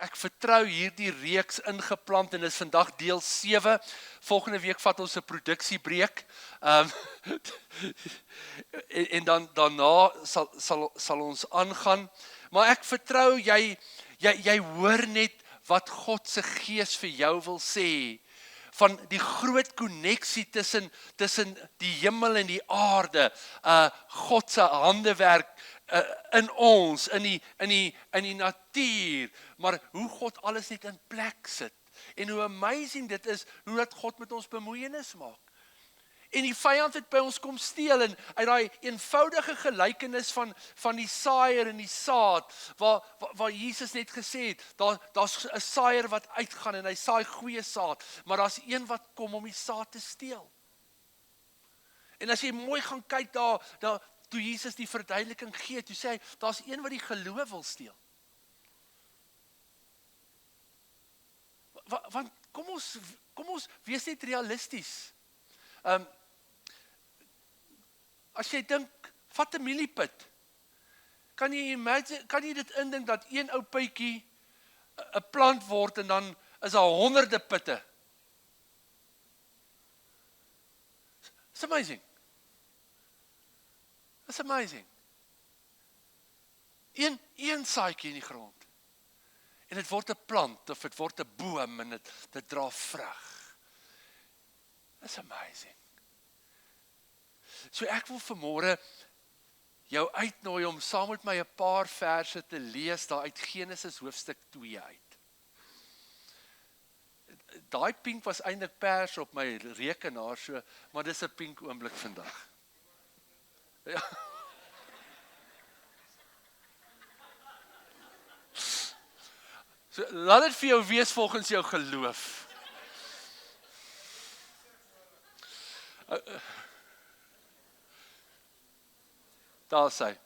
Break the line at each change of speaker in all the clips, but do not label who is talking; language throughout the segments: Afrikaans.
ek vertrou hierdie reeks ingeplant en is vandag deel 7. Volgende week vat ons 'n produksiebreek. En dan daarna sal ons aangaan. Maar ek vertrou jy hoor net wat God se Gees vir jou wil sê. Van die groot koneksie tussen die hemel en die aarde, God se handewerk in ons, in die natuur, maar hoe God alles net in plek sit. En hoe amazing dit is, hoe dat God met ons bemoeienis maak. En die vyand het by ons kom steel, en uit daai eenvoudige gelykenis van die saaier en die saad, waar Jesus net gesê het, daar's 'n saaier wat uitgaan en hy saai goeie saad, maar daar's een wat kom om die saad te steel. En as jy mooi gaan kyk daar toe Jesus die verduideliking gee, toe sê hy, daar's een wat die geloof wil steel. Want kom ons wees net realisties. As jy dink, vat 'n mieliepit. Kan jy dit indink dat een ou pytjie 'n plant word en dan is daar honderde pitte? It's amazing. It's amazing. Een saadjie in die grond. En dit word 'n plant of dit word 'n boom en dit dra vrug. It's amazing. So ek wil vanmôre jou uitnooi om saam met my 'n paar verse te lees daar uit Genesis hoofstuk 2 uit. Daai pink was eintlik pers op my rekenaar, maar dis 'n pink oomblik vandag. Ja. So, laat dit vir jou wees volgens jou geloof. Daar sê.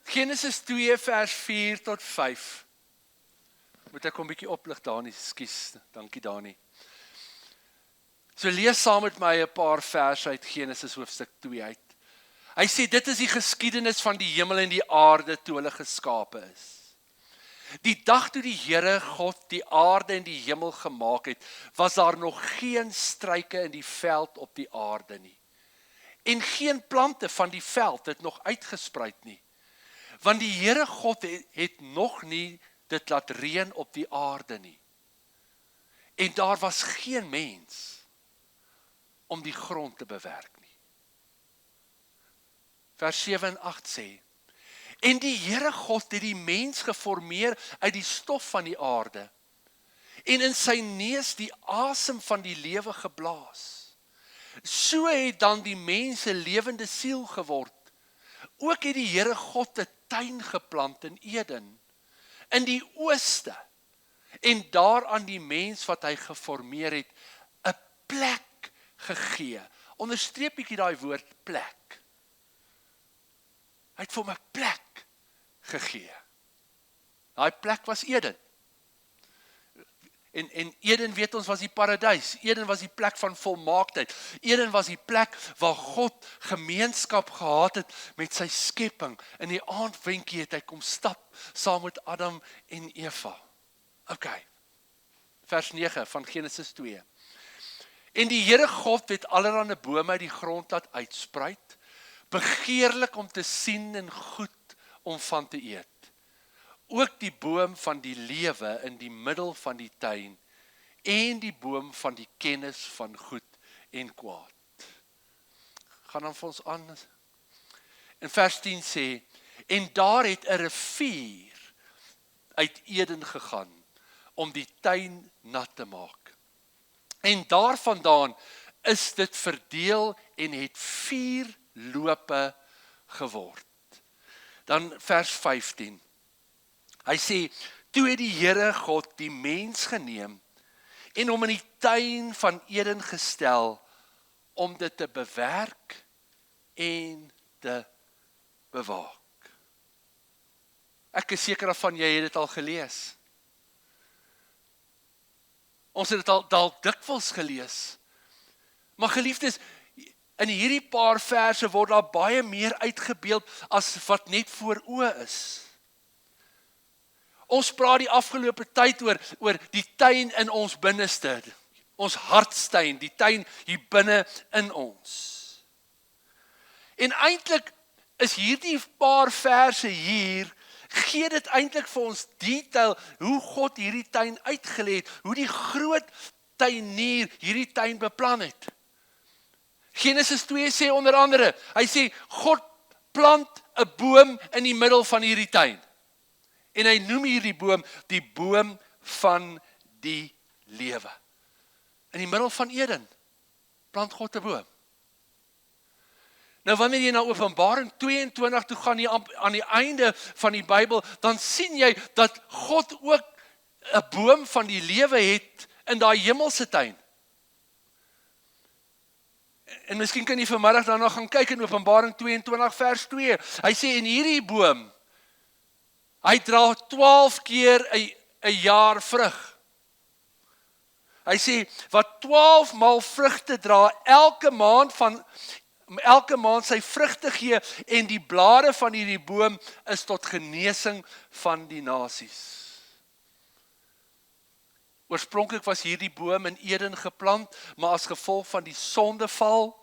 Genesis 2 vers 4 tot 5. Moet ek 'n bietjie oplig Dani, skus, dankie Dani. So lees saam met my 'n paar verse uit Genesis hoofstuk 2 uit. Hy sê dit is die geskiedenis van die hemel en die aarde toe hulle geskape is. Die dag toe die Here God die aarde en die hemel gemaak het, was daar nog geen struike in die veld op die aarde nie. En geen plante van die veld het nog uitgespruit nie. Want die Here God het nog nie dit laat reën op die aarde nie. En daar was geen mens om die grond te bewerk nie. Vers 7 en 8 sê, en die Here God het die mens geformeer uit die stof van die aarde, en in sy neus die asem van die lewe geblaas. So het dan die mens 'n lewende siel geword. Ook het die Here God 'n tuin geplant in Eden, in die ooste, en daar aan die mens wat hy geformeer het, 'n plek gegee. Onderstreep bietjie daai woord plek. Hy het vir hom 'n plek gegee. Daai plek was Eden. En Eden, weet ons, was die paradys. Eden was die plek van volmaaktheid. Eden was die plek waar God gemeenskap gehad het met sy skepping. In die aandwenkie het hy kom stap saam met Adam en Eva. Okay. Vers 9 van Genesis 2. En die Here God het allerlei bome uit die grond laat uitspruit, begeerlik om te sien en goed om van te eet. Ook die boom van die lewe in die middel van die tuin en die boom van die kennis van goed en kwaad. Gaan dan vir ons aan. In vers 10 sê, en daar het 'n rivier uit Eden gegaan om die tuin nat te maak. En daarvandaan is dit verdeel en het 4 lope geword. Dan vers 15. Hy sê, toe het die Here God die mens geneem en hom in die tuin van Eden gestel om dit te bewerk en te bewaak. Ek is seker daarvan jy het dit al gelees. Ons het dit al dalk dikwels gelees. Maar geliefdes, in hierdie paar verse word daar baie meer uitgebeeld as wat net voor oë is. Ons praat die afgelope tyd oor die tuin in ons binneste. Ons hartstuin, die tuin hier binne in ons. En eintlik is hierdie paar verse hier, gee dit eintlik vir ons detail hoe God hierdie tuin uitgelê het, hoe die groot tuinier hierdie tuin beplan het. Genesis 2 sê onder andere, hy sê God plant 'n boom in die middel van hierdie tuin. En hy noem hierdie boom die boom van die lewe. In die middel van Eden plant God 'n boom. Nou wanneer jy na Openbaring 22 toe gaan, aan die einde van die Bybel, dan sien jy dat God ook 'n boom van die lewe het in daai hemelse tuin. En miskien kan jy vanmiddag daarna gaan kyk in Openbaring 22 vers 2. Hy sê en hierdie boom, hy dra 12 keer 'n jaar vrug. Hy sê wat 12 maal vrugte dra, elke maand sy vrugte gee en die blare van hierdie boom is tot genesing van die nasies. Oorspronklik was hierdie boom in Eden geplant, maar as gevolg van die sondeval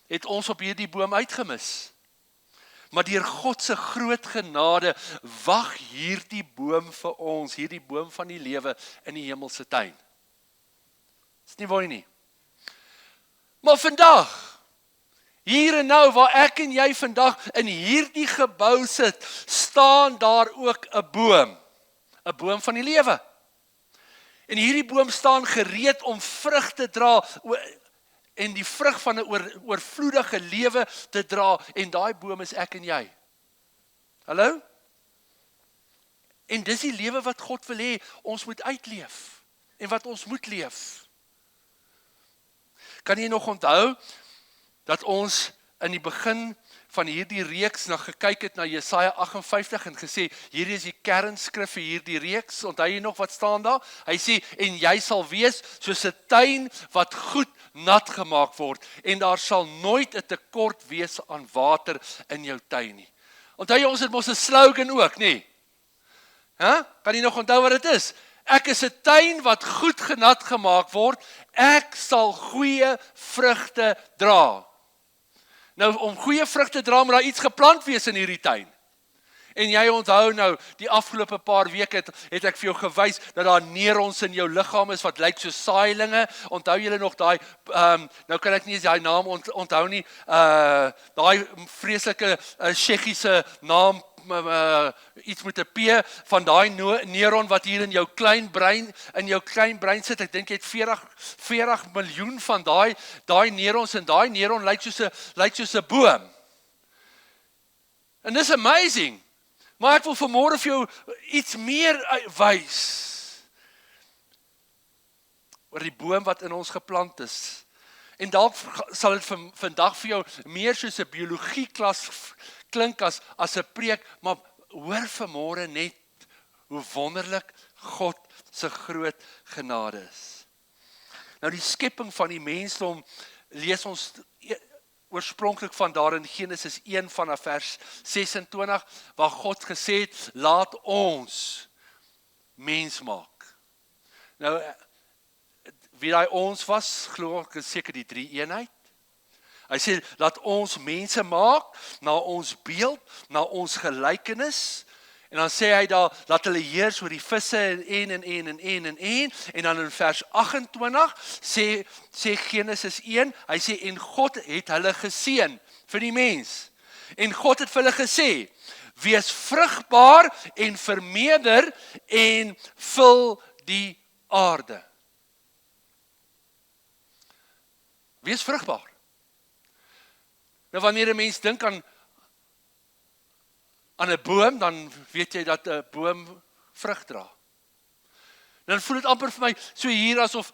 het ons op hierdie boom uitgemis. Maar deur God se groot genade wag hierdie boom vir ons, hierdie boom van die lewe in die hemelse tuin. Dis nie waar nie. Maar vandag, hier en nou waar ek en jy vandag in hierdie gebou sit, staan daar ook 'n boom van die lewe. En hierdie boom staan gereed om vrug te dra en die vrug van 'n oorvloedige lewe te dra en daai boom is ek en jy. Hallo? En dis die lewe wat God wil hê ons moet uitleef en wat ons moet leef. Kan jy nog onthou dat ons in die begin van hierdie reeks gekyk het na Jesaja 58 en gesê, hierdie is die kernskrif vir hierdie reeks, onthou jy nog wat staan daar? Hy sê, en jy sal wees soos 'n tuin wat goed nat gemaak word, en daar sal nooit 'n tekort wees aan water in jou tuin nie. Onthou jy, ons het mos 'n slogan ook, nie? Kan jy nog onthou wat dit is? Ek is 'n tuin wat goed genat gemaak word, ek sal goeie vrugte dra. Nou, om goeie vrugte dra, moet daar iets geplant wees in hierdie tuin. En jy onthou nou, die afgelope paar weke het ek vir jou gewys, dat daar neurons in jou liggaam is, wat lyk soos saailinge. Onthou julle nog daai, nou kan ek nie eens daai naam onthou nie, daai vreeslike Tsjechiese naam, iets met 'n P, van daai neuron wat hier in jou klein brein sit. Ek dink jy het 40 miljoen van daai neurons, en daai neuron lyk soos 'n boom. En dis amazing. Maar ek wil vanmôre vir jou iets meer wys oor die boom wat in ons geplant is. En dalk sal dit vandag vir jou meer soos 'n biologieklas klink as 'n preek, maar hoor vanmôre net hoe wonderlik God se groot genade is. Nou die skepping van die mensdom lees ons oorspronklik van daar in Genesis 1 vanaf vers 26, waar God gesê het, laat ons mens maak. Nou, wie daai ons was, glo ek seker die drie eenheid. Hy sê, laat ons mense maak, na ons beeld, na ons gelykenis, en dan sê hy daar, laat hulle heers oor die visse en dan in vers 28, sê Genesis 1, hy sê, en God het hulle geseën vir die mens, en God het vir hulle gesê, wees vrugbaar en vermeerder en vul die aarde. Wees vrugbaar. Nou wanneer 'n mens dink aan 'n boom, dan weet jy dat 'n boom vrug dra. Dan voel dit amper vir my so hier asof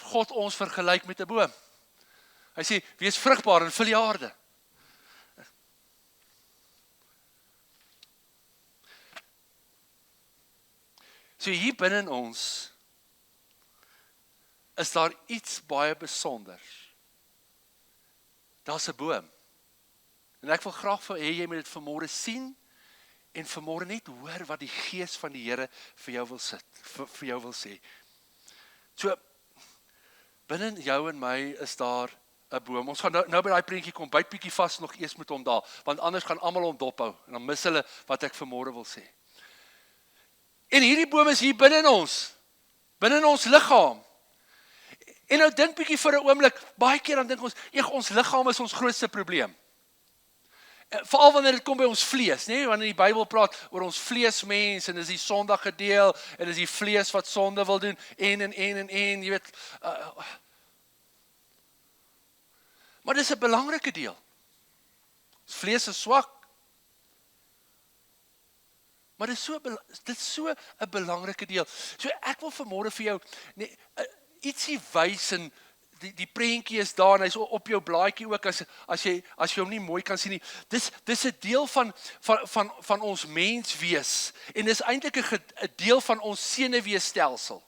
God ons vergelyk met 'n boom. Hy sê, wees vrugbaar en vul die aarde. So hier binne in ons is daar iets baie besonders. Daar's 'n boom. En ek wil graag hê jy moet dit vanmôre sien en vanmôre net hoor wat die Gees van die Here vir jou wil vir jou wil sê. So, binne jou en my is daar 'n boom. Ons gaan nou by daai prentjie kom, byt bietjie vas nog eers met hom daar, want anders gaan almal hom dophou, en dan mis hulle wat ek vanmôre wil sê. En hierdie boom is hier binne in ons liggaam. En nou dink bietjie vir 'n oomblik, baie keer dan dink ons liggaam is ons grootste probleem. Veral wanneer dit kom by ons vlees, nee, wanneer die Bybel praat oor ons vleesmens, en is die sondige deel, en is die vlees wat sonde wil doen, en, jy weet, maar dis 'n belangrike deel. Ons vlees is swak, maar dit is so 'n belangrike deel. So ek wil vanmôre vir jou ietsie wys, en die prentjie is daar, en hy's op jou blaadjie ook, as jy hom nie mooi kan sien nie. Dis 'n deel van ons menswees, en dis eintlik 'n deel van ons senuweestelsel.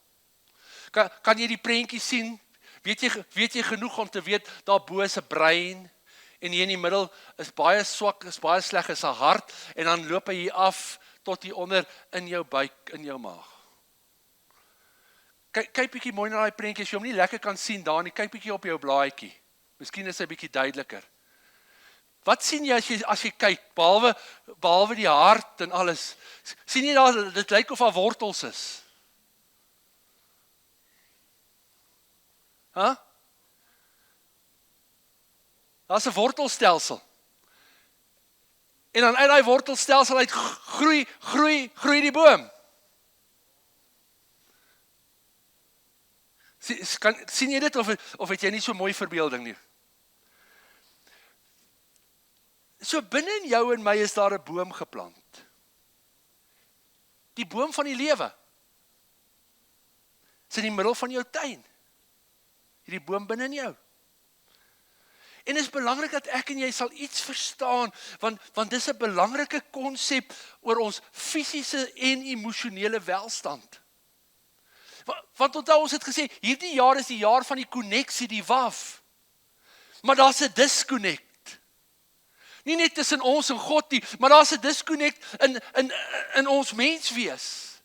Kan jy die prentjie sien? Weet jy genoeg om te weet, daar bo is 'n brein, en hier in die middel is baie swak, is baie sleg, is 'n hart, en dan loop hy hier af, tot hier onder, in jou buik, in jou maag. Kyk bietjie mooi na daai prentjie, as jy hom nie lekker kan sien daar nie, kyk bietjie op jou blaadjie. Miskien is hy bietjie duideliker. Wat sien jy as jy kyk, behalwe die hart en alles? Sien jy daar, dit lyk of daar wortels is? Daar's 'n wortelstelsel. En dan uit daai wortelstelsel uit groei die boom. Sien jy dit, of het jy nie so mooi verbeelding nie? So binne in jou en my is daar 'n boom geplant. Die boom van die lewe. Is in die middel van jou tuin. Hierdie boom binne in jou. En dit is belangrik dat ek en jy sal iets verstaan, want dis 'n belangrike konsep oor ons fisiese en emosionele welstand. Want onthou, ons het gesê, hierdie jaar is die jaar van die koneksie, die waf. Maar daar's 'n disconnect. Nie net tussen ons en God nie, maar daar's 'n disconnect in ons menswees.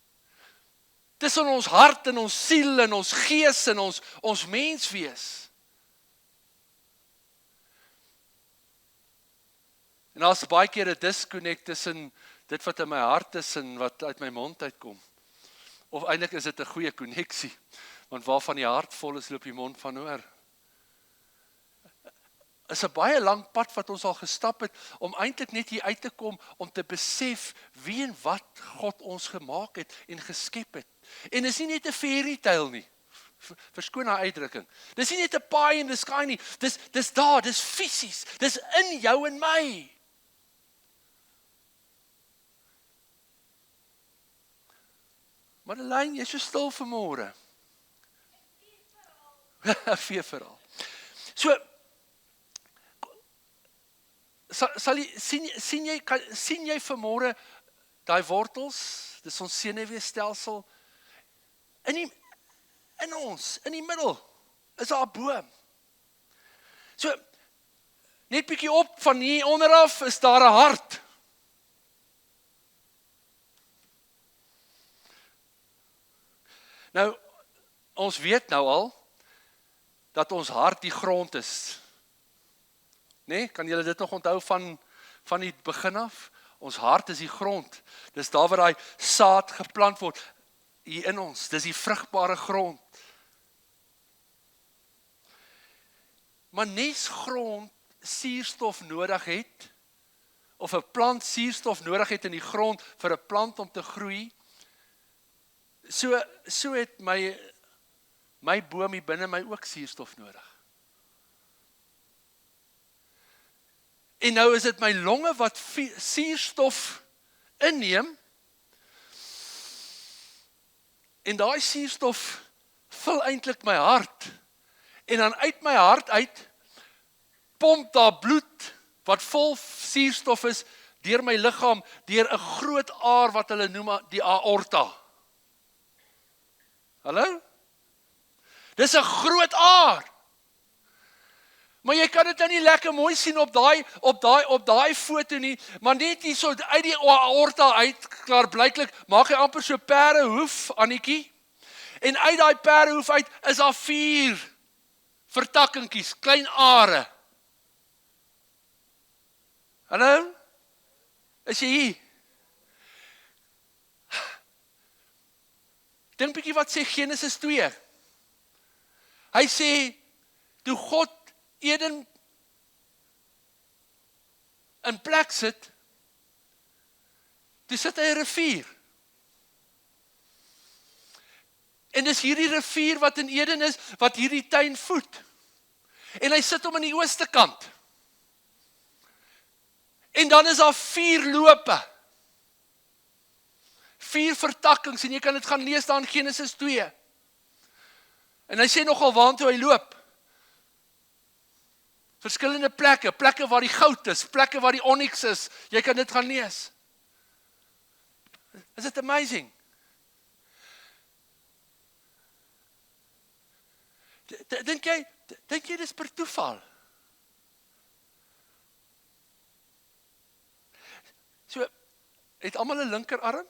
Tussen ons hart en ons siel en ons gees en ons menswees. En daar's baie keer 'n disconnect tussen dit wat in my hart is en wat uit my mond uitkom. Of eintlik is dit 'n goeie koneksie, want waarvan die hart vol is, loop die mond van oor. Is 'n baie lang pad wat ons al gestap het, om eintlik net hier uit te kom, om te besef wie en wat God ons gemaak het en geskep het. En is nie net 'n fairy tale nie, verskoon haar uitdrukking. Dis nie net 'n pie in the sky nie, dis daar, dis fisies, dis in jou en my. Madeleine, jy is so stil vanmôre. Vee verhaal. So, sien jy vanmôre daai wortels, dis ons senuweestelsel, in die middel, is daar 'n boom. So, net bietjie op, van hier onderaf, is daar 'n hart. Nou, ons weet nou al, dat ons hart die grond is. Nee, kan julle dit nog onthou van die begin af? Ons hart is die grond. Dis daar waar daai saad geplant word, hier in ons. Dis die vrugbare grond. Maar nes grond suurstof nodig het, of 'n plant suurstof nodig het in die grond vir 'n plant om te groei, so het my boom hier binne my ook suurstof nodig. En nou is dit my longe wat suurstof inneem, en daai suurstof vul eintlik my hart, en dan uit my hart uit pomp daar bloed wat vol suurstof is deur my liggaam, deur 'n groot aar wat hulle noem die aorta. Hallo? Dis 'n groot aar Maar jy kan dit nou nie lekker mooi sien op daai foto nie, maar net hier so uit die aorta uit, klaarblyklik, maak hy amper so perdehoef, Annetjie. En uit daai perdehoef uit is daar 4 vertakkingkies, klein are. Hallo? Is jy hier? Dink bietjie wat sê Genesis 2. Hy sê, toe God Eden in plek sit, toe sit hy 'n rivier. En dis hierdie rivier wat in Eden is, wat hierdie tuin voed. En hy sit hom aan die ooste kant. En dan is daar 4 lope. 4 vertakkings, en jy kan dit gaan lees daar in Genesis 2. En hy sê nogal waantoe hy loop. Verskillende plekke, plekke waar die goud is, plekke waar die onyx is. Jy kan dit gaan lees. Is it amazing? Dink jy dis per toeval? So, het almal 'n linkerarm?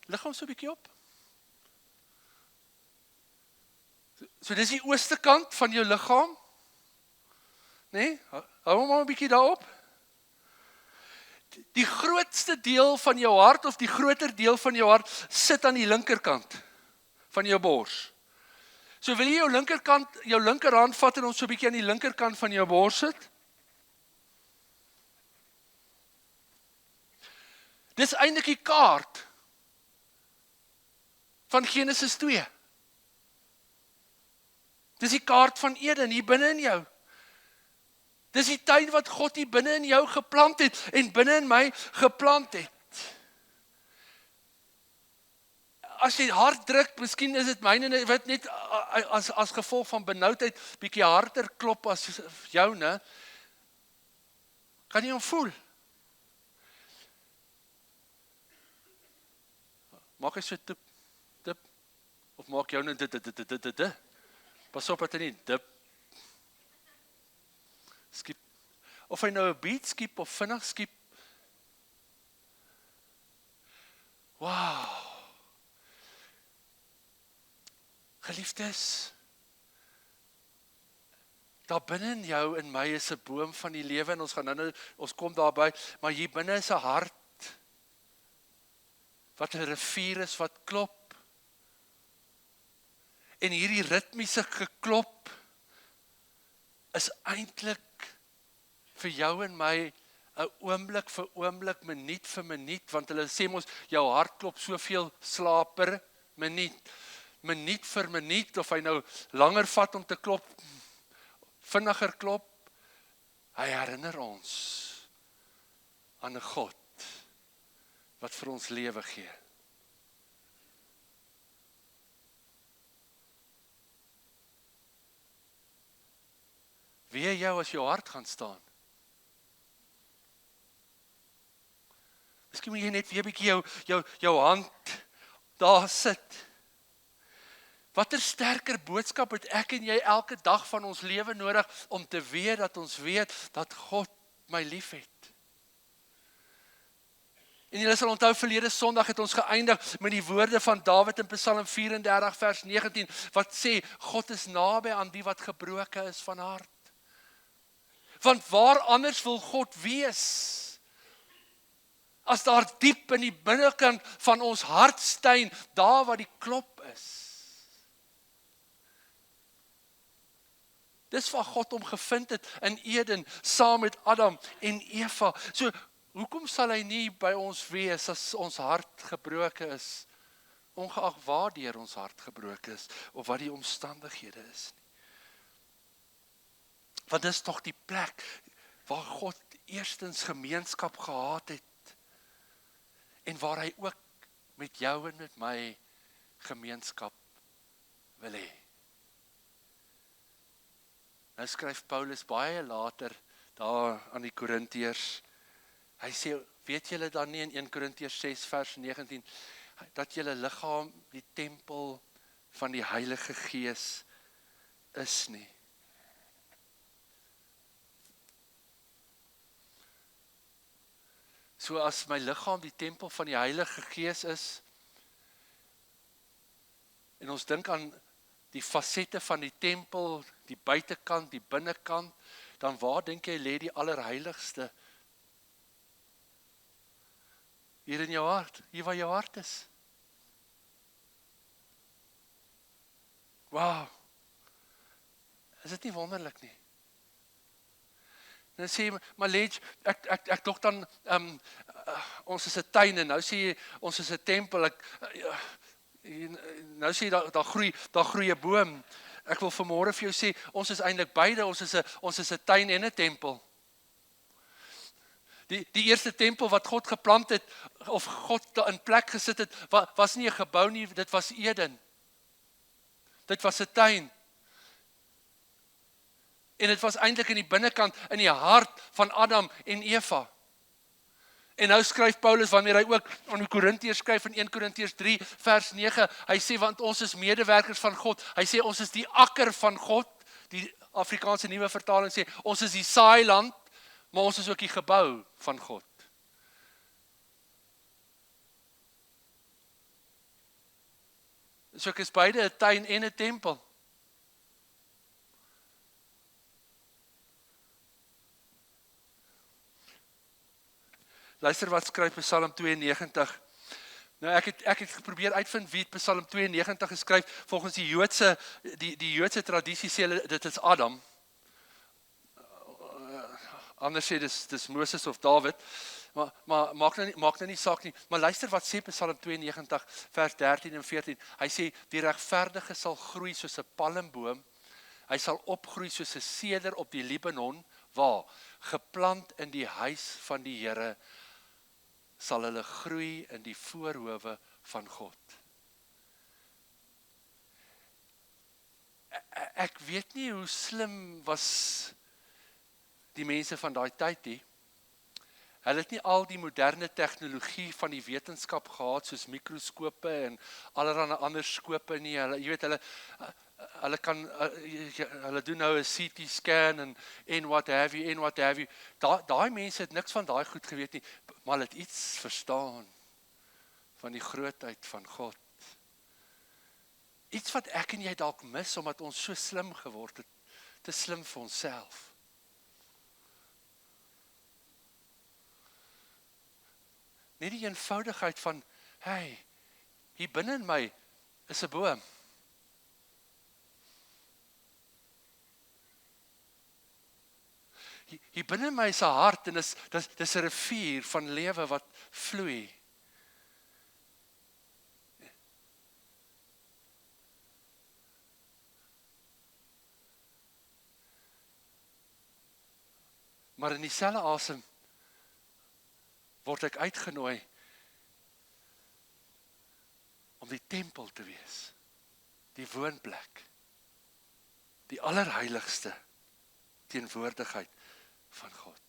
Lig hom so 'n bietjie op. So dis die ooste kant van jou liggaam. Nee, hou hom maar 'n bietjie daarop. Die grootste deel van jou hart, of die groter deel van jou hart, sit aan die linkerkant van jou bors. So wil jy jou linkerhand vat en ons so 'n bietjie aan die linkerkant van jou bors sit? Dis eintlik die kaart van Genesis 2. Dis die kaart van Eden hier binne in jou. Dis die tuin wat God hier binne in jou geplant het en binne in my geplant het. As jy hard druk, miskien is dit myne wat net as gevolg van benoudheid bietjie harder klop as joune. Kan jy hom voel? Maak hy so tip, of maak joune dit. Pas op dat hy nie dip. Skip. Of hy nou 'n beat skip of vinnig skip. Wow. Geliefdes, daar binne in jou en my is 'n boom van die lewe en ons kom daarby, maar hier binne is 'n hart wat 'n rivier is wat klop. En hierdie ritmiese geklop is eintlik vir jou en my 'n oomblik vir oomblik, minuut vir minuut, want hulle sê mos jou hart klop soveel slae per minuut. Minuut vir minuut, of hy nou langer vat om te klop, vinniger klop, hy herinner ons aan 'n God wat vir ons lewe gee. Wie jou as jou hart gaan staan? Miskien moet jy net weer 'n bietjie jou hand daar sit. Watter sterker boodskap het ek en jy elke dag van ons lewe nodig om te weet dat God my liefhet? En julle sal onthou, verlede Sondag het ons geëindig met die woorde van Dawid in Psalm 34 vers 19, wat sê, God is naby aan die wat gebroken is van hart. Want waar anders wil God wees? As daar diep in die binnekant van ons hartstein, daar waar die klop is. Dis waar God hom gevind het in Eden, saam met Adam en Eva. So, hoekom sal hy nie by ons wees as ons hart gebroken is, ongeag waardeur ons hart gebroken is, of wat die omstandighede is nie. Want dis tog die plek waar God eerstens gemeenskap gehad het, en waar hy ook met jou en met my gemeenskap wil hê. Nou skryf Paulus baie later daar aan die Korintiërs. Hy sê, weet julle dan nie in 1 Korintiërs 6 vers 19, dat julle liggaam die tempel van die Heilige Gees is nie. So as my liggaam die tempel van die Heilige Gees is, en ons dink aan die fasette van die tempel, die buitekant, die binnekant, dan waar dink jy lê die allerheiligste? Hier in jou hart, hier waar jou hart is. Wow, is dit nie wonderlik nie? Dan sê jy, maar Ledge, ek dog dan, ons is 'n tuin, en nou sê jy, ons is 'n tempel, nou sê jy, daar groei 'n boom. Ek wil vanmôre vir jou sê, ons is eintlik beide, ons is 'n tuin en 'n tempel. Die eerste tempel wat God geplant het, of God in plek gesit het, was nie 'n gebou nie, dit was Eden. Dit was 'n tuin. En dit was eintlik in die binnekant, in die hart van Adam en Eva. En nou skryf Paulus, wanneer hy ook aan die Korintiërs skryf in 1 Korintiërs 3 vers 9, hy sê, want ons is medewerkers van God. Hy sê, ons is die akker van God. Die Afrikaanse nuwe vertaling sê, ons is die saailand, maar ons is ook die gebou van God. So ek is beide 'n tuin en 'n tempel. Luister wat skryf Psalm 92. Nou ek het geprobeer uitvind wie Psalm 92 geskryf. Volgens die Joodse tradisie sê hulle dit is Adam. Anders sê dis Moses of David. Maar maak nou nie saak nie. Maar luister wat sê Psalm 92 vers 13 en 14. Hy sê die regverdige sal groei soos 'n palmboom. Hy sal opgroei soos 'n seder op die Libanon, waar geplant in die huis van die Here sal hulle groei in die voorhoewe van God. Ek weet nie hoe slim was die mense van daai tyd nie. Hulle het nie al die moderne tegnologie van die wetenskap gehad, soos mikroskope en allerlei ander skope nie. Hulle doen nou 'n CT scan en what have you. Daai mense het niks van daai goed geweet nie, maar hulle het iets verstaan van die grootheid van God. Iets wat ek en jy dalk mis, omdat ons so slim geword het, te slim vir onsself. Net die eenvoudigheid van, hey, hier binne in my is 'n boom. Hier binne in my is 'n hart, en dis 'n rivier van lewe wat vloei. Maar in dieselfde asem word ek uitgenooi om die tempel te wees, die woonplek, die allerheiligste teenwoordigheid van God.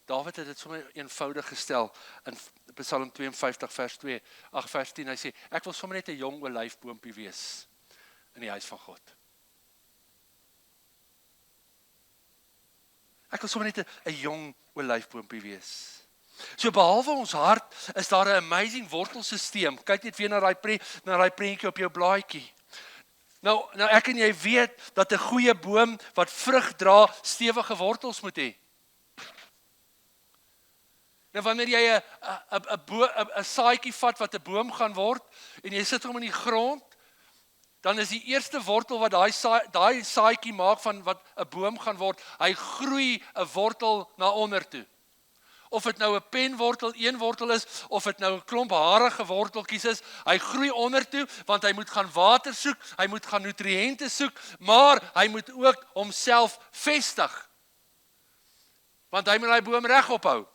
Dawid het dit sommer eenvoudig gestel in Psalm 52 vers 2, vers 10, hy sê, ek wil sommer net 'n jong olyfboompie wees in die huis van God. Ek wil sommer net 'n jong olyfboompie wees. So behalwe ons hart, is daar 'n amazing wortelsisteem. Kyk net weer na daai prentjie op jou blaadjie. Nou ek en jy weet dat 'n goeie boom wat vrug dra, stewige wortels moet hê. Nou wanneer jy 'n saadjie vat wat 'n boom gaan word, en jy sit hom in die grond, dan is die eerste wortel wat daai saadjie maak van wat 'n boom gaan word, hy groei 'n wortel na onder toe. Of dit nou 'n penwortel, een wortel is, of dit nou 'n klomp harige worteltjies is, hy groei onder toe, want hy moet gaan water soek, hy moet gaan nutriënte soek, maar hy moet ook homself vestig. Want hy moet daai boom regop hou.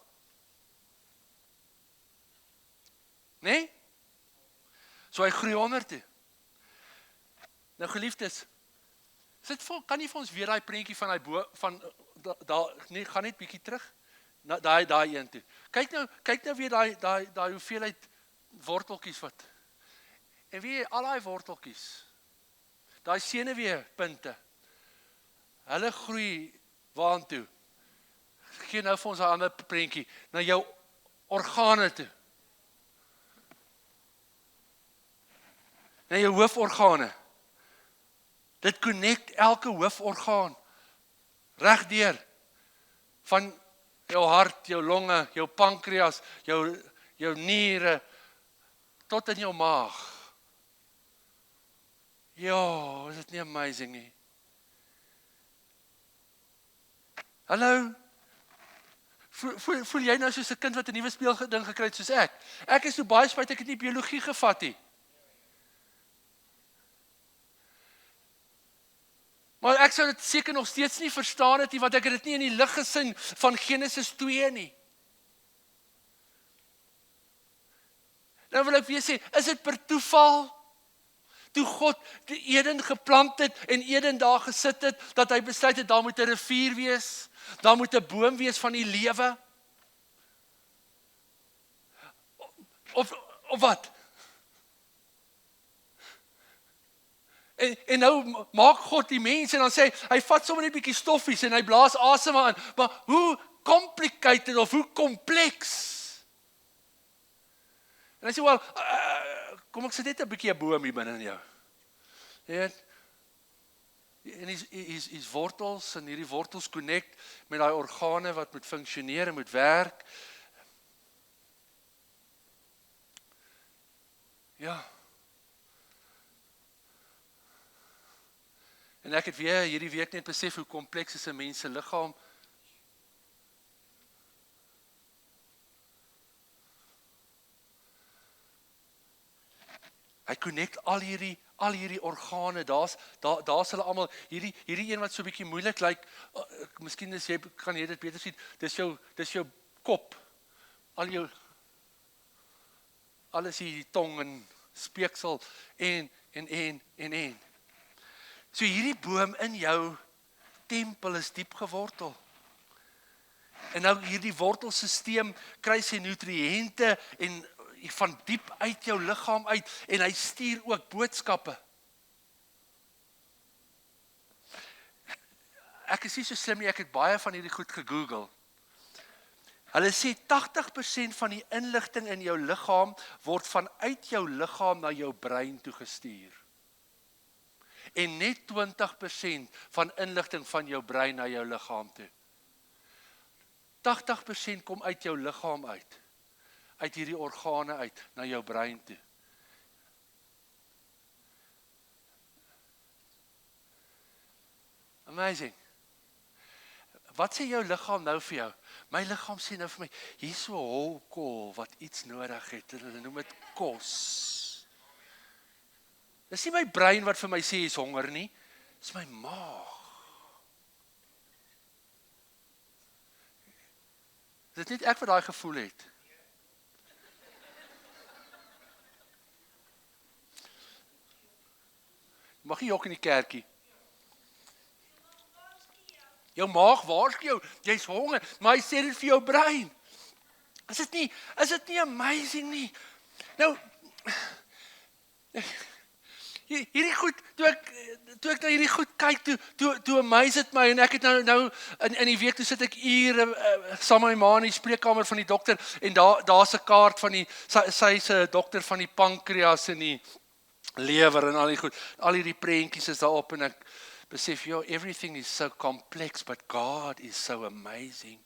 Nee? So hy groei onder toe. Nou geliefdes, kan nie vir ons weer daai prentjie van daai boom, nee, gaan net bietjie terug. Daai een toe. Kyk nou weer daai hoeveelheid worteltjies wat. En wie al daai worteltjies, daai senuweepunte, hulle groei waartoe? gee nou vir ons 'n ander prentjie, na jou organe toe. Na jou hooforgane. Dit connect elke hooforgaan. Regdeur. Van jou hart, jou longe, jou pankreas, jou niere, tot in jou maag. Ja, is dit nie amazing nie? Hallo? Voel jy nou soos 'n kind wat 'n nuwe speelding gekry het soos ek? Ek is so baie spyt ek het nie biologie gevat nie. Maar ek sou dit seker nog steeds nie verstaan het nie, want ek het dit nie in die lig gesien van Genesis 2 nie. Nou wil ek weer sê, is dit per toeval? Toe God die Eden geplant het en Eden daar gesit het, dat hy besluit het, daar moet 'n rivier wees, daar moet 'n boom wees van die lewe? Of wat? En nou maak God die mens en dan sê hy vat sommer net 'n bietjie stoffies en hy blaas asem aan. Maar hoe complicated of hoe kompleks? En hy sê, wel, kom ek sit net 'n bietjie 'n boom hier binne in jou. Jy weet, en hier's wortels en hierdie wortels connect met daai organe wat moet funksioneer en moet werk. Ja. En ek het weer hierdie week net besef hoe kompleks is 'n mens se liggaam. Hy connect al hierdie organe. Daar's hulle almal. Hierdie een wat so 'n bietjie moeilik lyk, miskien kan jy dit beter sien. Dis jou kop. Alles hier, die tong en speeksel en. So hierdie boom in jou tempel is diep gewortel. En nou hierdie wortelsisteem kry sy nutriënte en van diep uit jou liggaam uit en hy stuur ook boodskappe. Ek is nie so slim nie, ek het baie van hierdie goed gegoogel. Hulle sê 80% van die inligting in jou liggaam word vanuit jou liggaam na jou brein toe gestuur. En net 20% van inligting van jou brein na jou liggaam toe. 80% kom uit jou liggaam uit. Uit hierdie organe uit, na jou brein toe. Amazing. Wat sê jou liggaam nou vir jou? My liggaam sê nou vir my, hier is so 'n holkol wat iets nodig het, hulle noem dit kos. Dis nie my brein wat vir my sê is honger nie, dis my maag. Dis net ek wat daai gevoel het. Mag jy ook in die kerkie? Jou maag waarsku jou, jy's honger, maar hy sê dit vir jou brein. Is dit nie amazing nie? Nou, hierdie goed, toe ek na hierdie goed kyk, toe amaze het my, en ek het nou in die week, toe sit ek ure saam met my ma in die spreekkamer van die dokter, en daar's 'n kaart van sy's 'n dokter van die pankreas en die lewer en al die goed, al hierdie prentjies is daarop, en ek besef, everything is so complex, but God is so amazing.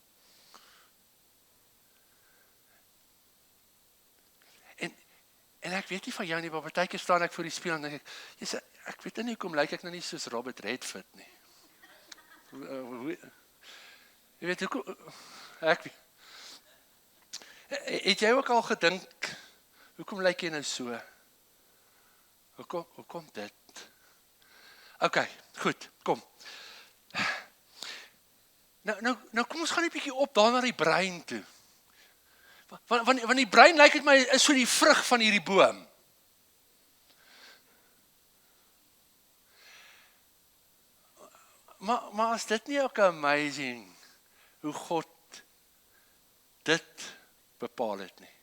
En ek weet nie van jou nie, maar partykeer staan ek voor die spieël en dink ek weet nie hoekom lyk ek nou nie soos Robert Redford nie. Jy weet hoekom het jy ook al gedink, hoekom lyk jy nou so? Hoekom dit? Okay, goed, kom. Nou kom ons gaan 'n bietjie op daar na die brein toe. Want die brein lyk dit my is so die vrug van hierdie boom. Maar is dit nie ook amazing hoe God dit bepaal het nie?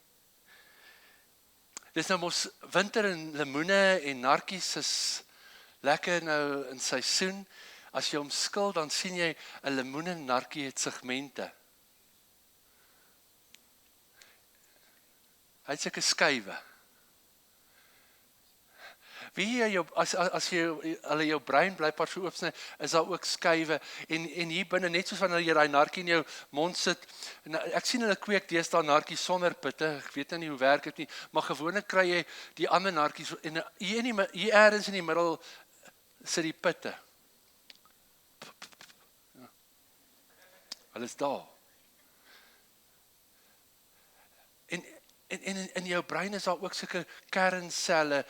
Dis nou mos winter en lemoene en narkies is lekker nou in seisoen. As jy hom skil, dan sien jy 'n lemoen en narkie het segmente. Hy het sulke skuwe. Wie jy as jy hulle jou brein blykbaar so oopsny, is daar ook skuwe en hier binne net soos wanneer jy daai narkie in jou mond sit. Ek sien hulle kweek deesdae narkies sonder pitte. Ek weet nou nie hoe werk dit nie, maar gewoonlik kry jy die ander narkies en hier ergens in die middel sit die pitte. Hulle is daar. En in jou brein is daar ook sulke kernselle.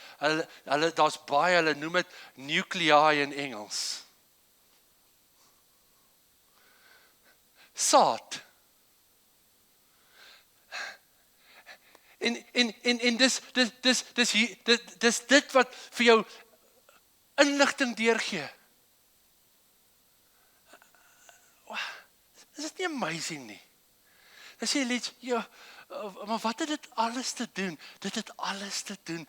Daar's baie, hulle noem dit nuclei in Engels. Saad. En dis dit wat vir jou inligting deurgee. Is dit nie amazing nie? Dan sê jy, ja, maar wat het dit alles te doen? Dit het alles te doen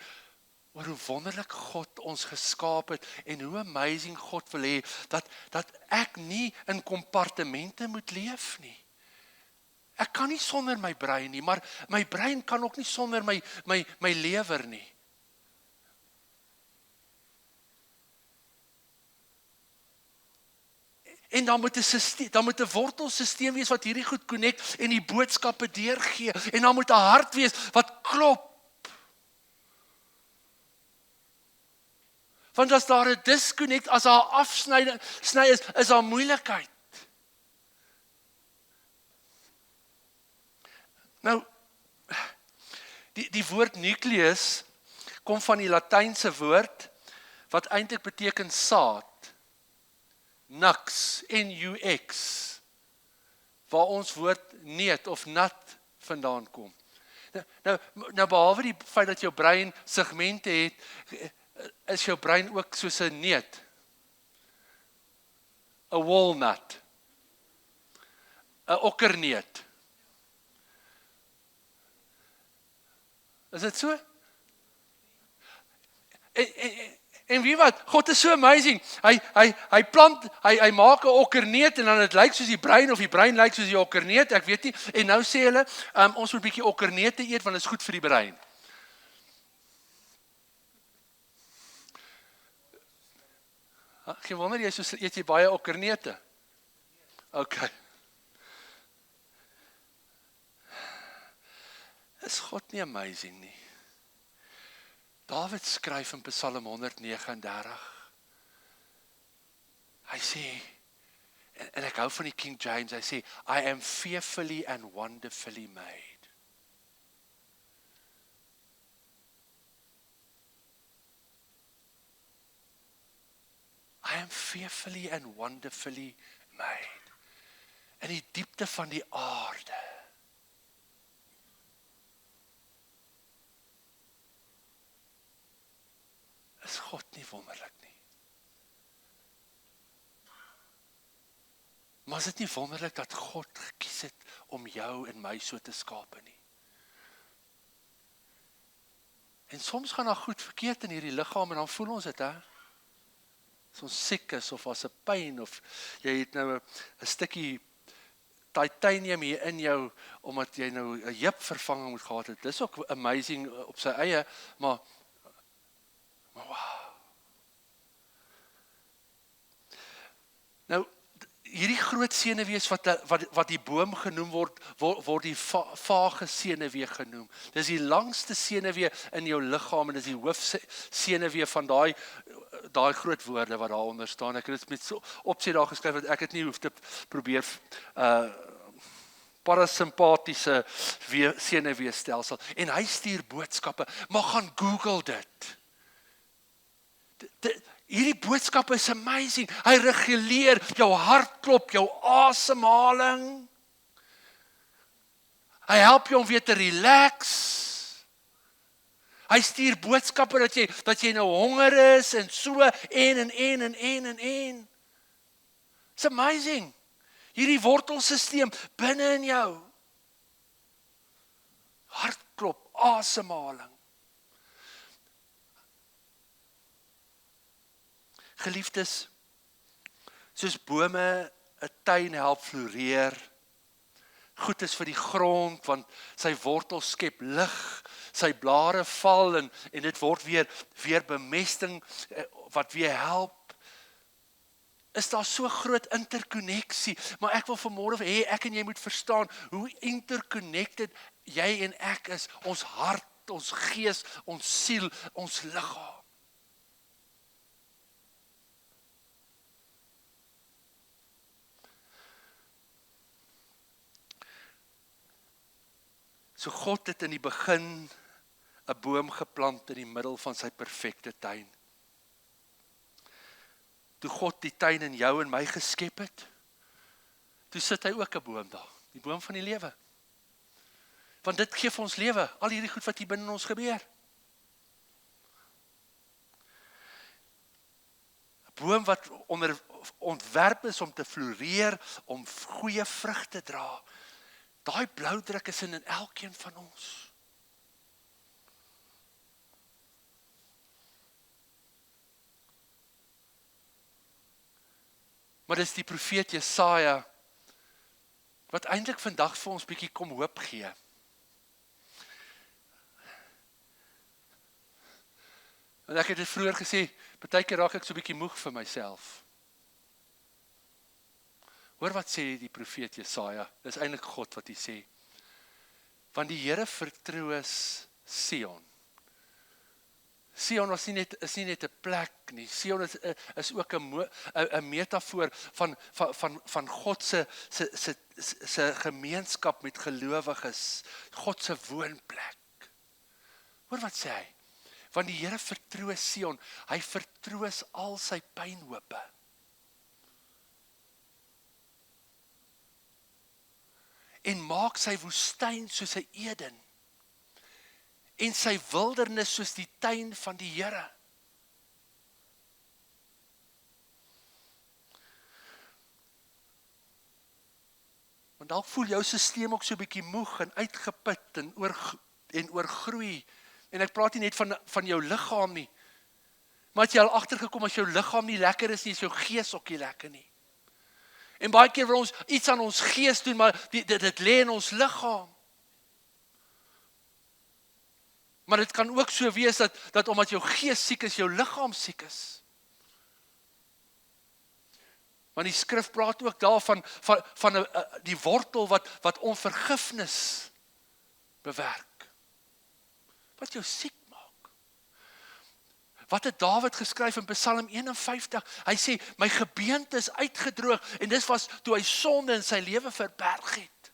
oor hoe wonderlik God ons geskaap het en hoe amazing God wil hê dat ek nie in kompartemente moet leef nie. Ek kan nie sonder my brein nie, maar my brein kan ook nie sonder my lewer nie. En dan moet 'n wortelsisteem wees wat hierdie goed connect en die boodskappe deurgee. En dan moet 'n hart wees wat klop. Want as daar 'n disconnect, as daar 'n afsny is daar moeilikheid. Nou, die woord nucleus kom van die Latynse woord wat eintlik beteken saad. Nux, N-U-X, waar ons woord neut of nat vandaan kom. Nou behalwe die feit dat jou brein segmente het, is jou brein ook soos 'n neut. 'n walnut, 'n okkerneut. Is dit so? En wie wat? God is so amazing. Hy plant, hy maak 'n okkerneut en dan dit lyk soos die brein of die brein lyk soos die okkerneut, ek weet nie. En nou sê hulle, ons moet 'n bietjie okkerneute eet want dit is goed vir die brein. Geen wonder eet jy baie okkerneute. Okay. Is God nie amazing nie? Dawid skryf in Psalm 139. Hy sê, en ek hou van die King James, hy sê, I am fearfully and wonderfully made. I am fearfully and wonderfully made. In die diepte van die aarde. Is God nie wonderlik nie? Maar is dit nie wonderlik dat God gekies het om jou en my so te skape nie? En soms gaan daar goed verkeerd in hierdie liggaam en dan voel ons dit, hè? As ons siek is of as 'n pyn of jy het nou 'n stukkie titanium hier in jou omdat jy nou 'n heup vervanging moet gehad het. Dis ook amazing op sy eie, maar wow. Nou, hierdie groot senuwees wat die boom genoem word die vage senuwee genoem. Dis die langste senuwee in jou liggaam en dis die hoofsenuwee van daai groot woorde wat daaronder staan. Ek het dit met so opset daar geskryf dat ek dit nie hoef te probeer parasimpatiese senuweestelsel. En hy stuur boodskappe, maar gaan Google dit. Hierdie boodskap is amazing. Hy reguleer jou hartklop, jou asemhaling. Hy help jou om weer te relax. Hy stuur boodskappe dat jy nou honger is en so en. It's amazing. Hierdie wortelsisteem binne in jou. Hartklop, asemhaling. Geliefdes, soos bome 'n tuin help floreer, goed is vir die grond, want sy wortels skep lig sy blare val en dit word weer bemesting wat weer help. Is daar so groot interkonneksie, maar ek wil vanmôre hê ek en jy moet verstaan hoe interconnected jy en ek is, ons hart, ons gees, ons siel, ons liggaam. So God het in die begin 'n boom geplant in die middel van sy perfekte tuin. Toe God die tuin in jou en my geskep het, toe sit hy ook 'n boom daar, die boom van die lewe. Want dit gee vir ons lewe, al hierdie goed wat hier binne ons gebeur. 'n Boom wat ontwerp is om te floreer, om goeie vrug te dra. Daai bloudruk is in elkeen van ons. Maar dis die profeet Jesaja wat eintlik vandag vir ons bietjie kom hoop gee. En ek het dit vroeër gesê, partykeer raak ek so bietjie moeg vir myself. Hoor wat sê die profeet Jesaja, dis eintlik God wat hy sê. Want die Here vertroos Sion. Sion is nie net 'n plek nie. Sion is ook 'n metafoor van God se gemeenskap met gelowiges, God se woonplek. Hoor wat sê hy? Want die Here vertroos Sion, hy vertroos al sy pynhope. En maak sy woestyn soos 'n Eden, en sy wildernis soos die tuin van die Here. Want dalk voel jou stelsel ook so 'n bietjie moeg en uitgeput en oorgroei. En ek praat nie net van jou liggaam nie, maar het jy al agtergekom as jou liggaam nie lekker is nie, is jou gees ook nie lekker nie. En baie keer wil ons iets aan ons gees doen, maar dit lê in ons liggaam. Maar dit kan ook so wees dat omdat jou gees siek is, jou liggaam siek is. Want die skrif praat ook daarvan van die wortel wat onvergifnis bewerk. Wat jou siek maak. Wat het Dawid geskryf in Psalm 51? Hy sê, my gebeente is uitgedroog, en dis was toe hy sonde in sy lewe verberg het.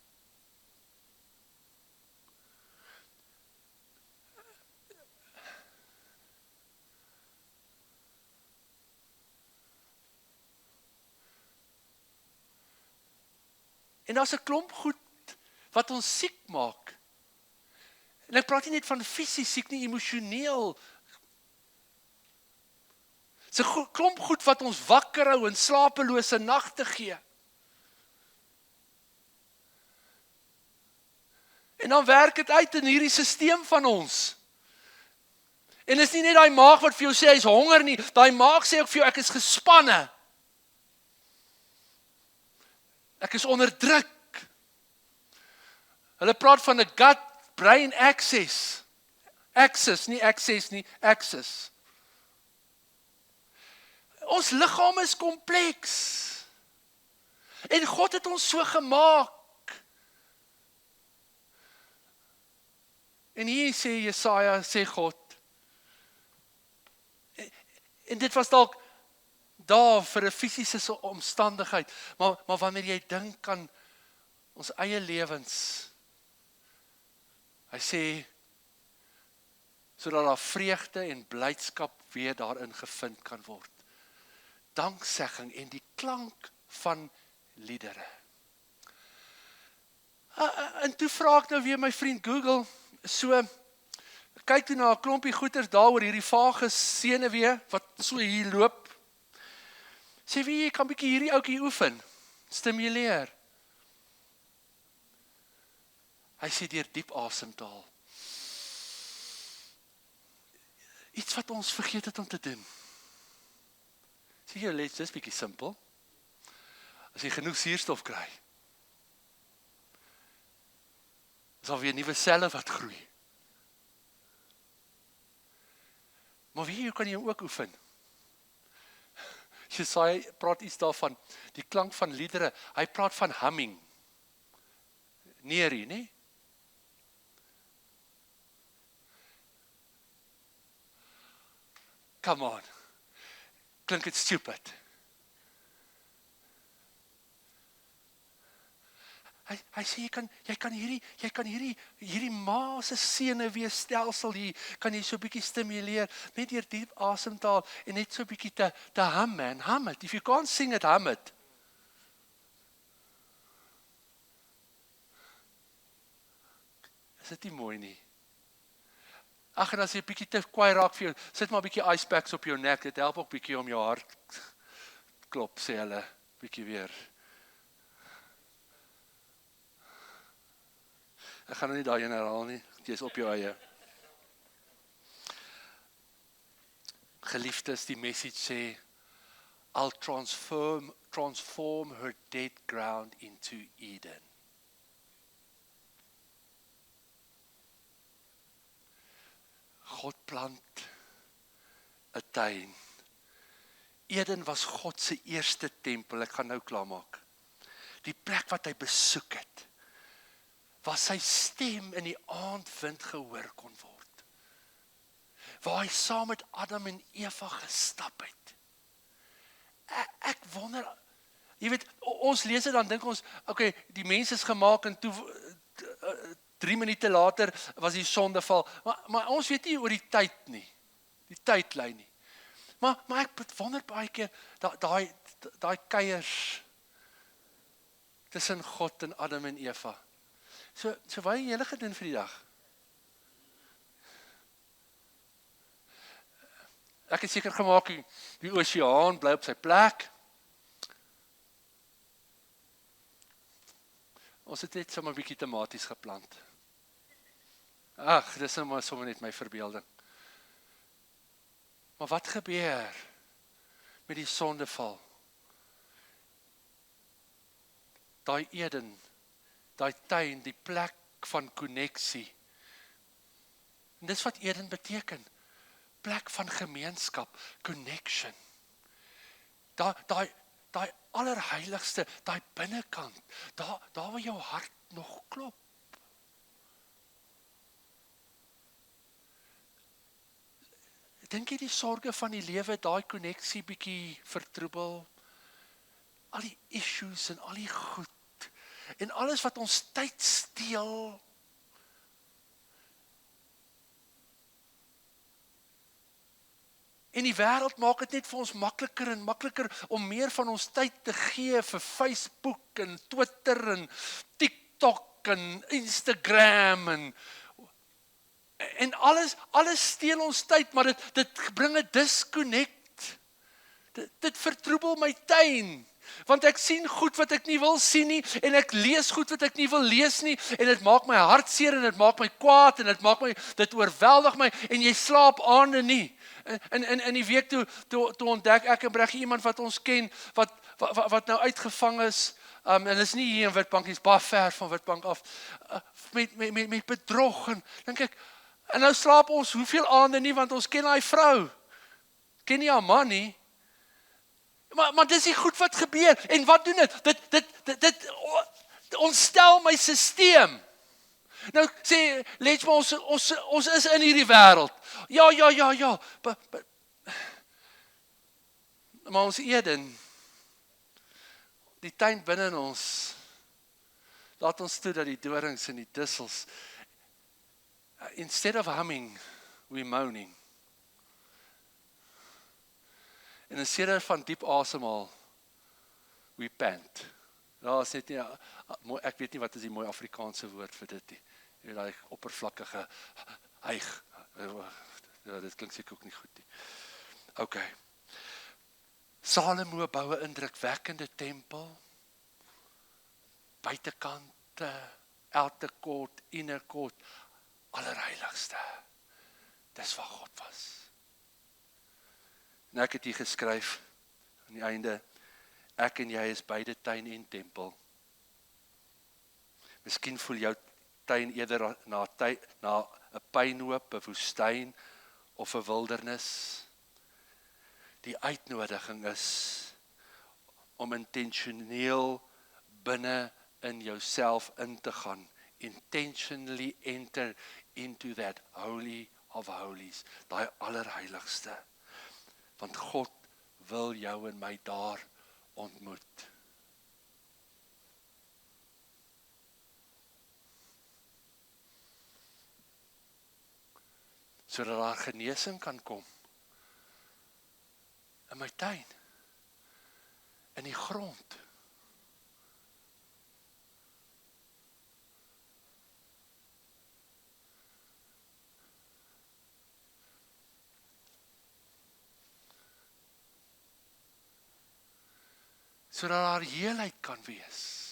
En daar's 'n klomp goed wat ons siek maak. En ek praat nie net van fisies siek nie, emosioneel. Dis 'n klomp goed wat ons wakker hou en slapelose nagte gee. En dan werk dit uit in hierdie stelsel van ons. En dis nie net daai maag wat vir jou sê hy's honger nie, daai maag sê ook vir jou ek is gespanne. Ek is onder druk. Hulle praat van 'n gut-brain axis. Axis, nie access nie, axis. Ons liggaam is kompleks. En God het ons so gemaak. En hier sê Jesaja, sê God. En dit was dalk daar vir 'n fisiese omstandigheid, maar wanneer jy dink aan ons eie lewens, hy sê, sodat daar vreugde en blydskap weer daarin gevind kan word. Danksegging en die klank van liedere. En toe vra ek nou weer my vriend Google, so, kyk toe na 'n klompie goeters daar oor hierdie vagus senuwee, wat so hier loop. Sê wie, jy kan bietjie hierdie ouetjie oefen, stimuleer. Hy sê deur diep asemhaal. Iets wat ons vergeet het om te doen. Sê jy, let's just bietjie simpel. As jy genoeg suurstof kry, is daar weer nuwe selle wat groei. Maar wie hoe kan jy hom ook oefen? Jesaja praat iets daarvan, die klank van liedere, hy praat van humming. Neerie, nie? Come on. Klink dit stupid? Hy sê jy kan hierdie ma se senuweestelsel hier kan jy so 'n bietjie stimuleer net deur diep asemhaal en net so 'n bietjie te hum man, hum it. If you can't sing it, hum it. Is dit nie mooi nie? Ag, en as jy 'n bietjie te kwaai raak vir jou, sit maar 'n bietjie ice packs op jou nek. Dit help ook bietjie om jou hart klop, sê hulle, bietjie weer. Ek gaan nou nie daai een herhaal nie, jy is op jou eie. Geliefdes, die message sê, I'll transform her dead ground into Eden. God plant 'n tuin. Eden was God se eerste tempel, ek gaan nou klaarmaak. Die plek wat hy besoek het, waar sy stem in die aandwind gehoor kon word. Waar hy saam met Adam en Eva gestap het. Ek wonder, jy weet, ons lees dit dan dink ons, okay, die mens is gemaak en toe 3 minute later was die sondeval. Maar ons weet nie oor die tyd nie. Die tydlyn nie. Maar ek wonder baie keer daai kuiers tussen God en Adam en Eva. So wat het julle gedoen vir die dag? Ek het seker gemaak die oseaan bly op sy plek. Ons het net sommer 'n bietjie tomaties geplant. Ag, dis nou maar sommer net my verbeelding. Maar wat gebeur met die sondeval? Daai Eden, daai tuin, die plek van koneksie. En dis wat Eden beteken. Plek van gemeenskap, connection. Daai allerheiligste, daai binnekant, daar waar jou hart nog klop. Dink jy die sorge van die lewe, daai koneksie bietjie vertroebel? Al die issues en al die goed, en alles wat ons tyd steel. En die wêreld maak dit net vir ons makliker en makliker om meer van ons tyd te gee vir Facebook en Twitter en TikTok en Instagram en alles steel ons tyd, maar dit bring 'n disconnect. Dit vertroebel my tuin. Want ek sien goed wat ek nie wil sien nie, en ek lees goed wat ek nie wil lees nie, en dit maak my hart seer, en dit maak my kwaad, en dit oorweldig my, en jy slaap aande nie. In die week toe ontdek ek en Breggie iemand wat ons ken, wat nou uitgevang is, en is nie hier in Witbank, is baie ver van Witbank af, met bedrog, en dink ek, en nou slaap ons hoeveel aande nie, want ons ken die vrou, ken nie haar man nie, maar dis die goed wat gebeur, en wat doen dit ontstel my sisteem. Nou sê, let maar, ons is in hierdie wêreld. Ja. Maar ons Eden, die tuin binne in ons, laat ons toe dat die dorings en die dussels, instead of humming, we moaning. En in steede van diep asemhaal, we pant. Daar is net nie, ek weet nie wat is die mooi Afrikaanse woord vir dit nie. Jy weet, daai oppervlakkige hyg. Ja, dit klink seker ook nie goed nie. Okay. Salomo bou 'n indrukwekkende tempel. Buitekante, outer court, inner court, allerheiligste. Dis waar God was. En ek het hier geskryf, aan die einde, ek en jy is beide tuin en tempel. Miskien voel jou tuin eerder na 'n pynhoop, 'n woestyn, of 'n wildernis. Die uitnodiging is om intentioneel binne in jouself in te gaan. Intentionally enter into that holy of holies, daai allerheiligste. Want God wil jou en my daar ontmoet. Sodat daar genesing kan kom. In my tuin. In die grond. Sodat daar heelheid kan wees.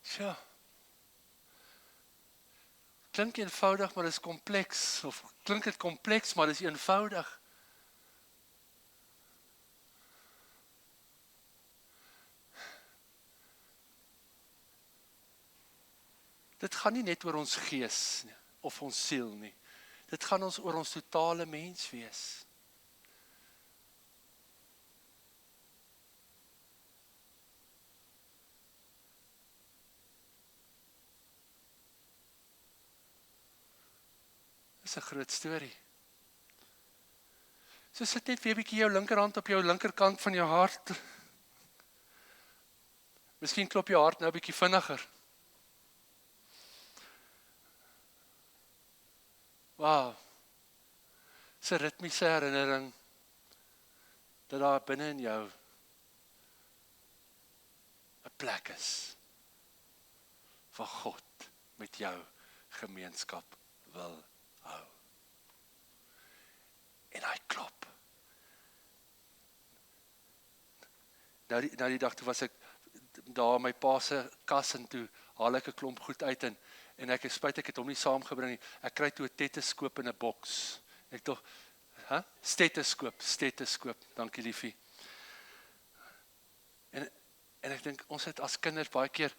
Tja. Klink eenvoudig, maar dis kompleks. Of klink dit kompleks, maar dis eenvoudig. Dit gaan nie net oor ons gees nie, of ons siel nie. Dit gaan oor ons totale mens wees. Dis 'n groot storie. So sit net weer 'n bietjie jou linkerhand op jou linkerkant van jou hart. Miskien klop jou hart nou 'n bietjie vinniger. Wow. Dis 'n ritmiese herinnering dat daar binne in jou 'n plek is waar God met jou gemeenskap wil hou. En hy klop. Nou die dag toe was ek daar in my pa se kas en toe haal ek 'n klomp goed uit en ek is spyt ek het hom nie saamgebring nie. Ek kry toe 'n stetoskoop in 'n boks. Ek tog, stetoskoop, dankie liefie. En ek dink ons het as kinders baie keer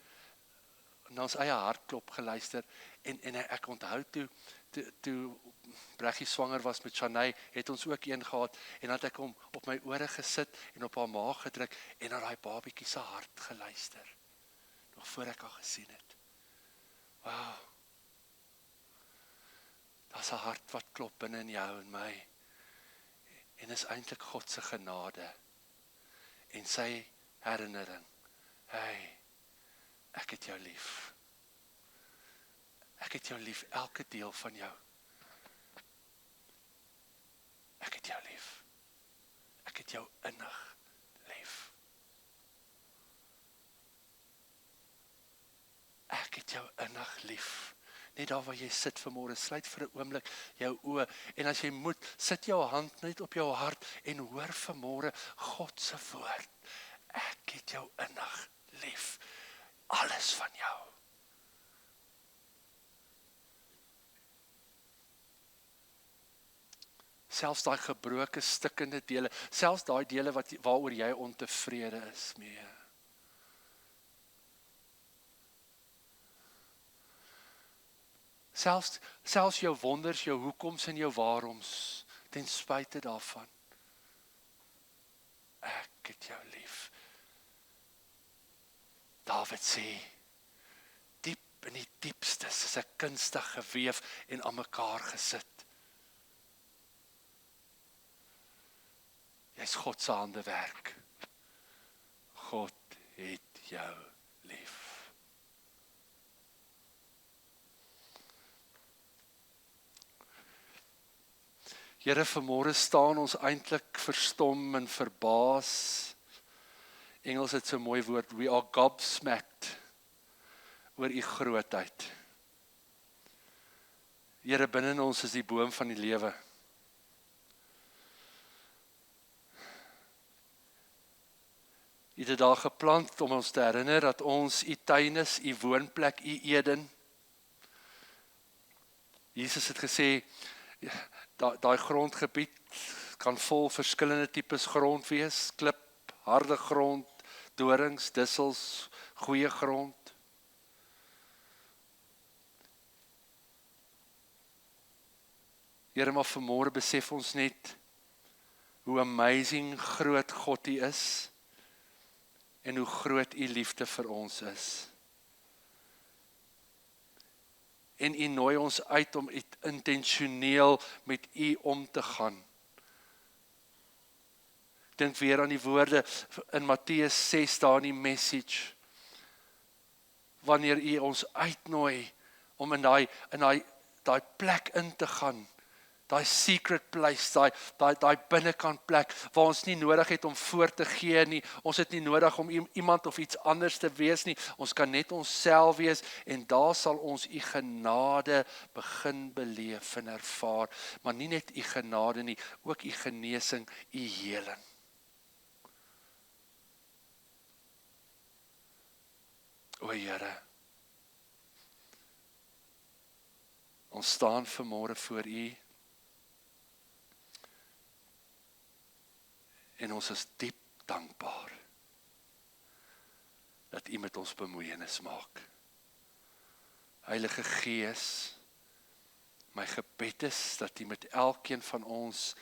na ons eie hartklop geluister en ek onthou toe Breggie swanger was met Shanay, het ons ook een gehad en dat ek hom op my ore gesit en op haar maag gedruk en na daai babietjie se hart geluister. Nog voor ek haar gesien het. Wow. Daar's 'n hart wat klop binne in jou en my. En is eintlik God se genade en sy herinnering. Hey, ek het jou lief. Ek het jou lief, elke deel van jou. Ek het jou lief. Ek het jou innig lief. Ek het jou innig lief. Net daar waar jy sit vanmôre, sluit vir 'n oomblik jou oë en as jy moet, sit jou hand net op jou hart en hoor vanmôre God se woord. Ek het jou innig lief. Alles van jou. Selfs daai gebroke, stikkende dele, selfs daai dele waaroor jy ontevrede is mee. Selfs jou wonders, jou hoekoms en jou waaroms, ten spyte daarvan. Ek het jou lief. Dawid sê, diep in die diepstes is ek kunstig geweef en aan mekaar gesit. Jy's God se handewerk. God het jou lief. Here, vanmôre staan ons eintlik verstom en verbaas. Engels het so 'n mooi woord, we are gobsmacked oor u grootheid. Here, binne in ons is die boom van die lewe. U het dit daar geplant om ons te herinner dat ons u tuin is, u woonplek, u Eden. Jesus het gesê, daai grondgebied kan vol verskillende tipes grond wees, klip, harde grond, dorings, dissels, goeie grond. Here, maar vanmôre besef ons net hoe amazing groot God U is en hoe groot U liefde vir ons is. En U nooi ons uit om intentioneel met U om te gaan. Ek dink weer aan die woorde in Matteus 6 daar in die message, wanneer U ons uitnooi om in daai plek in te gaan, daai secret place, daai binnekant plek, waar ons nie nodig het om voor te gee nie, ons het nie nodig om iemand of iets anders te wees nie, ons kan net onsself wees, en daar sal ons U genade begin beleef en ervaar, maar nie net U genade nie, ook U genesing, U heling. O Here, ons staan vanmôre voor U, en ons is diep dankbaar dat U met ons bemoeienis maak. Heilige Gees, my gebed is dat U met elkeen van ons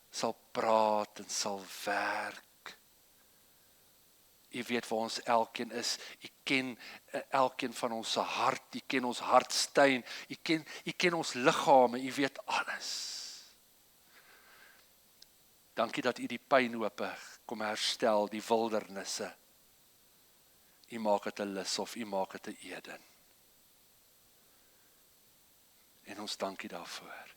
sal praat en sal werk. U weet waar ons elkeen is, U ken elkeen van ons se hart, U ken ons hartstuin, U ken ons liggame, U weet alles. Dankie dat U die pynhope kom herstel, die wildernisse. U maak dit 'n lus of U maak dit 'n Eden. En ons dankie daarvoor.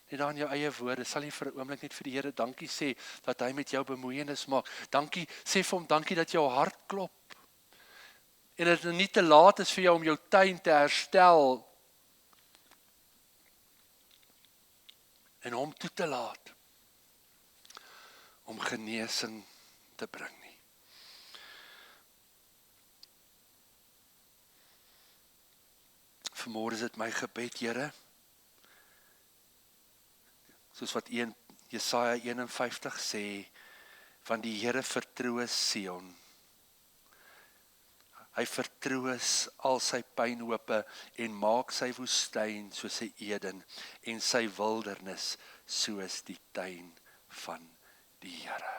Net daar in jou eie woorde, sal jy vir 'n oomblik net vir die Here dankie sê, dat hy met jou bemoeienis maak. Dankie, sê vir hom dankie dat jou hart klop. En dat dit nie te laat is vir jou om jou tuin te herstel. En hom toe te laat. Om genesing te bring nie. Vanmôre is dit my gebed, Here, soos wat in Jesaja 51 sê, van die Here vertroos Sion. Hy vertroos al sy pynhope en maak sy woestyn soos sy Eden en sy wildernis soos die tuin van die Here.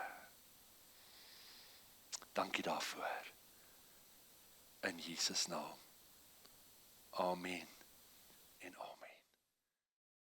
Dankie daarvoor. In Jesus naam. Amen.